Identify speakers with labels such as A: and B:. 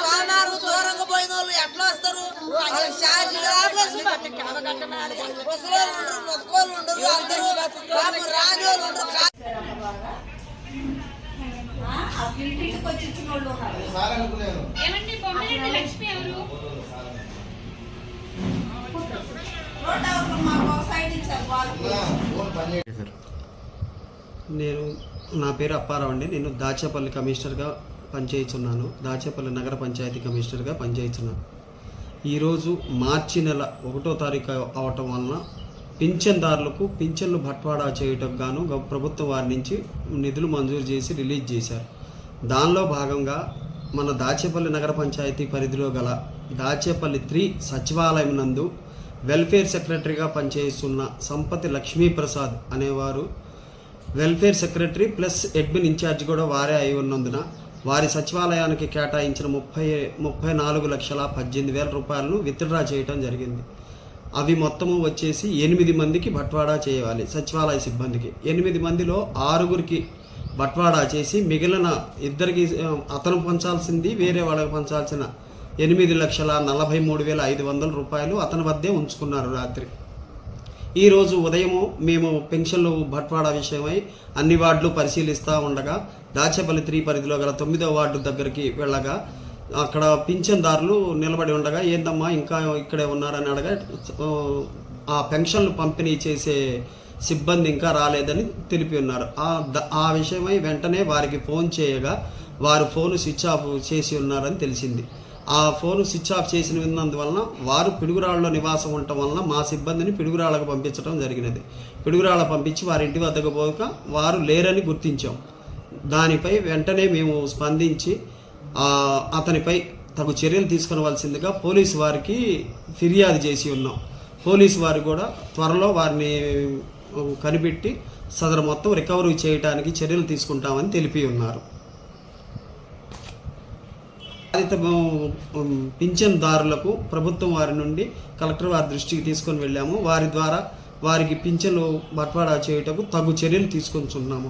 A: సోనారు దూరంగా పోయిన వాళ్ళు ఎట్లా వస్తారు? ముసుకోలు ఉండరు, అందరూ రాని వాళ్ళు ఉండరు.
B: నేను నా పేరు అప్పారావు అండి. నేను దాచేపల్లి కమిషనర్గా పనిచేస్తున్నాను. దాచేపల్లి నగర పంచాయతీ కమిషనర్గా పనిచేస్తున్నాను. ఈరోజు మార్చి నెల 1వ తారీఖు అవటం వలన పింఛన్దారులకు పింఛన్లు బట్వాడా చేయటం గాను ప్రభుత్వం వారి నుంచి నిధులు మంజూరు చేసి రిలీజ్ చేశారు. దానిలో భాగంగా మన దాచేపల్లి నగర పంచాయతీ పరిధిలో గల దాచేపల్లి 3 సచివాలయం నందు వెల్ఫేర్ సెక్రటరీగా పనిచేస్తున్న సంపతి లక్ష్మీప్రసాద్ అనేవారు welfare secretary plus admin incharge కూడా వారే అయి ఉన్నందున వారి సచివాలయానికి కేటాయించిన 34,18,000 రూపాయలను విత్డ్రా చేయడం జరిగింది. అవి మొత్తము వచ్చేసి 8 మందికి బట్వాడా చేయాలి. సచివాలయ సిబ్బందికి 8 మందిలో 6గురికి బట్వాడా చేసి మిగిలిన 2కి అతను పంచాల్సింది వేరే వాళ్ళకి పంచాల్సిన 8,43,500 రూపాయలు అతని వద్దే ఉంచుకున్నారు. రాత్రి ఈరోజు ఉదయము మేము పెన్షన్లు బట్వాడా విషయమై అన్ని వార్డులు పరిశీలిస్తూ ఉండగా దాచేపల్లి 3 పరిధిలో గల 9వ వార్డు దగ్గరికి వెళ్ళగా అక్కడ పింఛన్దారులు నిలబడి ఉండగా ఏందమ్మా ఇంకా ఇక్కడే ఉన్నారని అడగా ఆ పెన్షన్లు పంపిణీ చేసే సిబ్బంది ఇంకా రాలేదని తెలిపి ఉన్నారు. ఆ విషయమై వెంటనే వారికి ఫోన్ చేయగా వారు ఫోను స్విచ్ ఆఫ్ చేసి ఉన్నారని తెలిసింది. ఆ ఫోను స్విచ్ ఆఫ్ చేసిన విన్నందువలన వారు పిడుగురాళ్ళలో నివాసం ఉండటం వలన మా సిబ్బందిని పిడుగురాళ్ళకు పంపించడం జరిగినది. పిడుగురాళ్ళ పంపించి వారి ఇంటి వద్దకు పోక వారు లేరని గుర్తించాం. దానిపై వెంటనే మేము స్పందించి అతనిపై తగు చర్యలు తీసుకునవలసిందిగా పోలీసు వారికి ఫిర్యాదు చేసి ఉన్నాం. పోలీసు వారు కూడా త్వరలో వారిని కనిపెట్టి సదరు మొత్తం రికవరీ చేయడానికి చర్యలు తీసుకుంటామని తెలిపి ఉన్నారు. బాధిత పింఛన్దారులకు ప్రభుత్వం వారి నుండి కలెక్టర్ వారి దృష్టికి తీసుకొని వెళ్ళాము. వారి ద్వారా వారికి పింఛన్లు బట్వాడా చేయుటకు తగు చర్యలు తీసుకొంచున్నాము.